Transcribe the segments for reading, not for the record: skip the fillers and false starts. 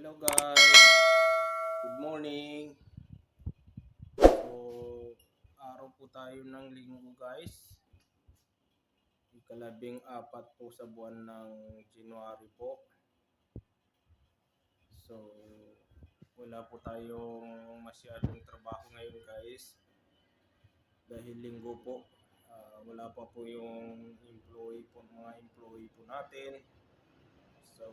Hello guys, good morning. So, araw po tayo ng linggo guys. Ikalabing-4 po sa buwan ng January po. So, wala po tayong masyadong trabaho ngayon guys. Dahil linggo po, wala pa po yung mga employee po natin. So,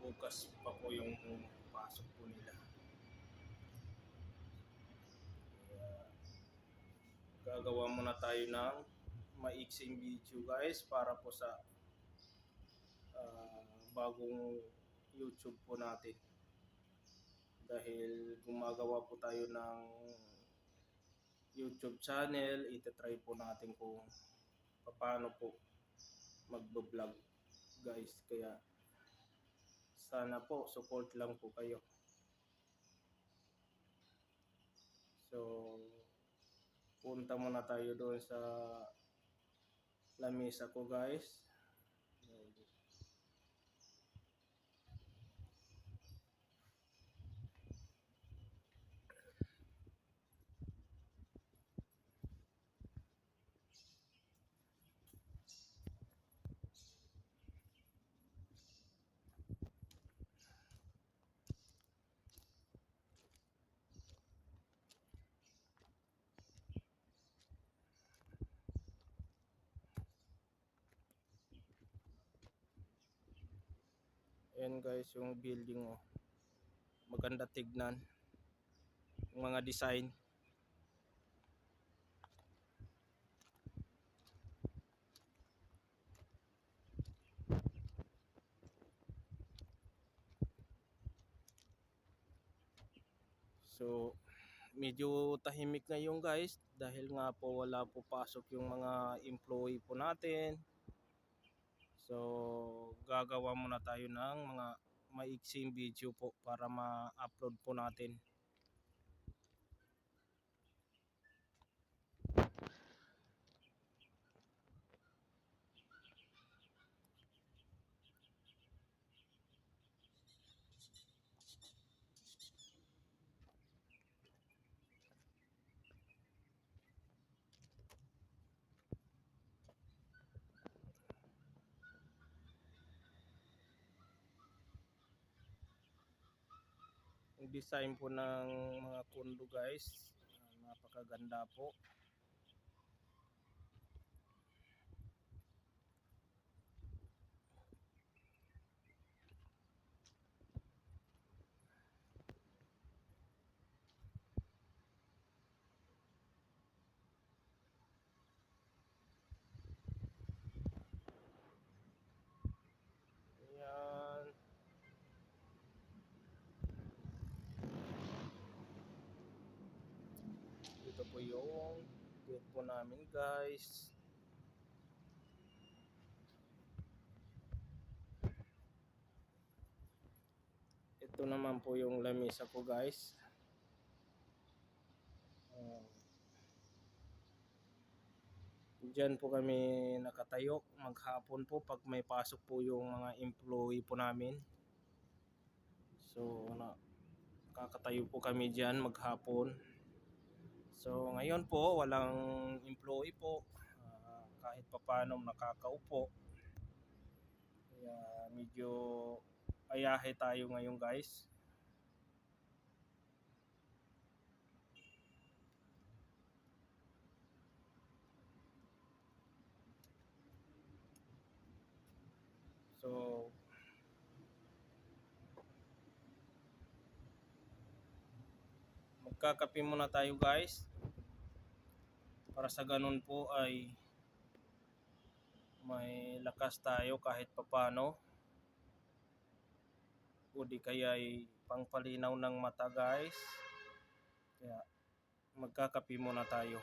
bukas pa po yung pasok po nila. Gagawa muna tayo ng maiksing video guys para po sa bagong YouTube po natin. Dahil gumagawa po tayo ng YouTube channel, itatry po natin kung paano po magbo-vlog guys. Kaya sana po support lang po kayo. So, punta muna tayo doon sa lamesa ko guys. Ayan guys yung building oh. Maganda tignan. Yung mga design. So, medyo tahimik ngayon guys dahil nga po wala po pasok yung mga employee po natin. So, gagawa muna tayo ng mga maiksing video po para ma-upload po natin. Yung design po ng mga condo guys, napakaganda po. Ayan. Ito po yung gate po namin guys. Ito naman po yung lamesa ko guys. Diyan po kami nakatayo maghapon po pag may pasok po yung mga employee po namin. So, nakakatayo po kami diyan maghapon. So, ngayon po walang employee po. Kahit papaano nakakaupo. Kaya medyo ayahe tayo ngayon guys. So, magkakape muna tayo guys. Para sa ganun po ay may lakas tayo kahit papano. O di kaya ay pangpalinaw ng mata guys. Kaya magkakape muna tayo.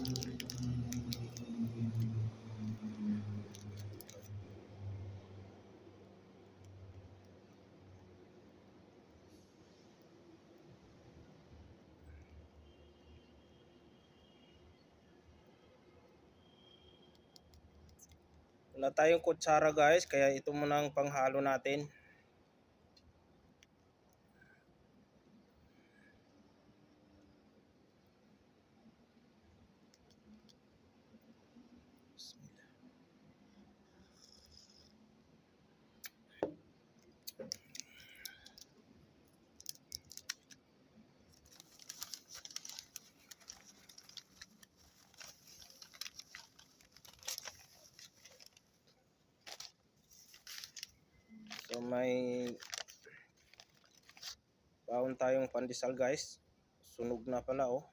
Wala tayong kutsara guys, kaya ito muna ang panghalo natin. So may baon tayong pandesal guys. Sunog na pala oh.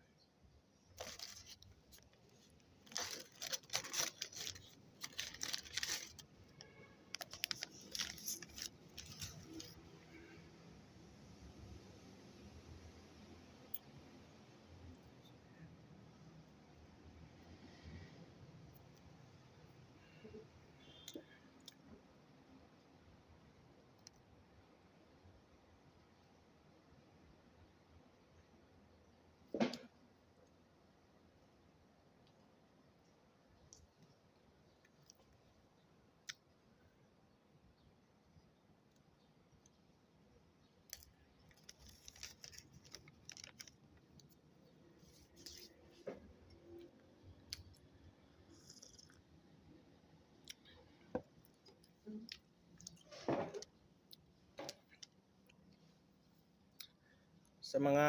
Sa mga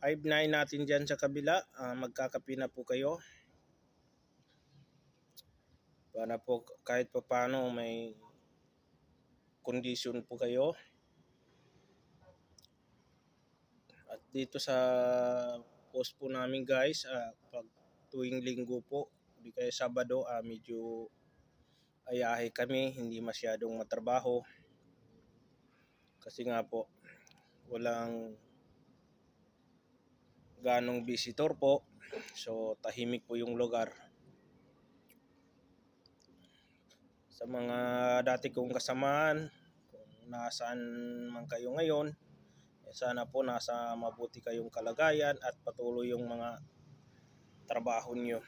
5-9 natin dyan sa kabila, magkakape na po kayo. Para po kahit pa paano may condition po kayo. At dito sa post po namin guys, pag tuwing linggo po, di kaya Sabado, medyo ayahe kami, hindi masyadong matrabaho. Kasi nga po, walang ganong visitor po. So tahimik po yung lugar. Sa mga dati kong kasamaan, kung nasaan man kayo ngayon, sana po nasa mabuti kayong kalagayan at patuloy yung mga trabaho nyo.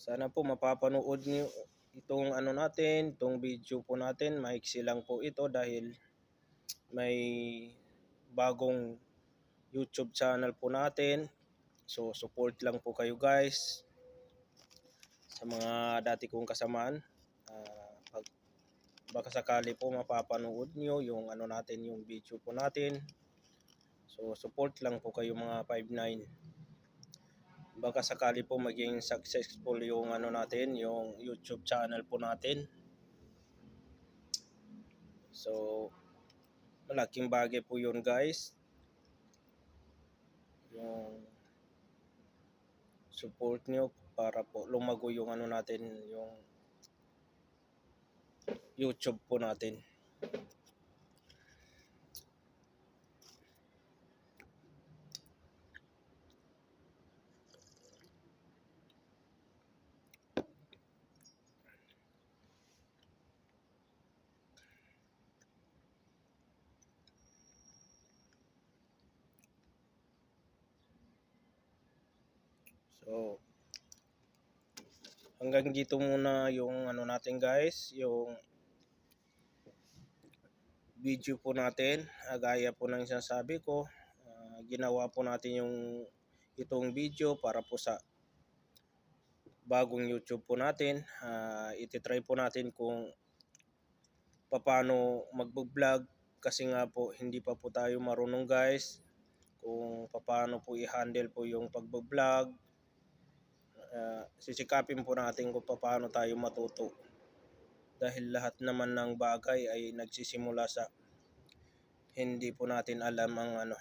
Sana po mapapanood nyo itong natin, itong video po natin. Maiksi lang po ito dahil may bagong YouTube channel po natin. So support lang po kayo guys. Sa mga dati kong kasamaan, baka sakali po mapapanood nyo yung natin, yung video po natin. So support lang po kayo mga 5-9. Baka sakali po maging successful yung natin, yung YouTube channel po natin. So malaking bagay po yun guys, yung support nyo para po lumago yung natin, yung YouTube po natin. So hanggang dito muna yung natin guys, yung video po natin. Gaya po ng sinasabi ko, ginawa po natin itong video para po sa bagong YouTube po natin. Ititry po natin kung paano mag-vlog, kasi nga po hindi pa po tayo marunong guys kung paano po i-handle po yung pag-vlog. Sisikapin po natin kung paano tayo matuto, dahil lahat naman ng bagay ay nagsisimula sa hindi po natin alam ang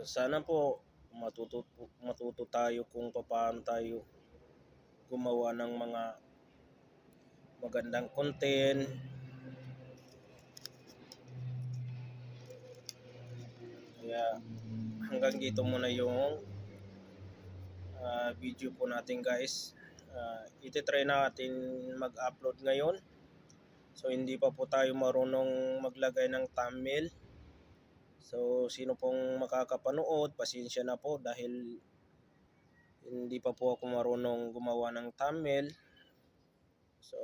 Sana po matuto tayo kung paano tayo gumawa ng mga magandang content. Kaya hanggang dito muna yung video po natin guys. Iti-try natin mag-upload ngayon. So hindi pa po tayo marunong maglagay ng thumbnail. So sino pong makakapanood, pasensya na po dahil hindi pa po ako marunong gumawa ng thumbnail. So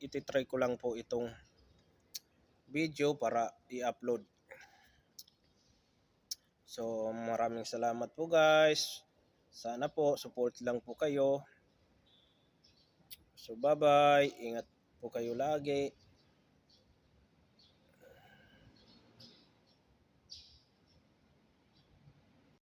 iti-try ko lang po itong video para i-upload. So maraming salamat po guys. Sana po support lang po kayo. So bye-bye. Ingat po kayo lagi.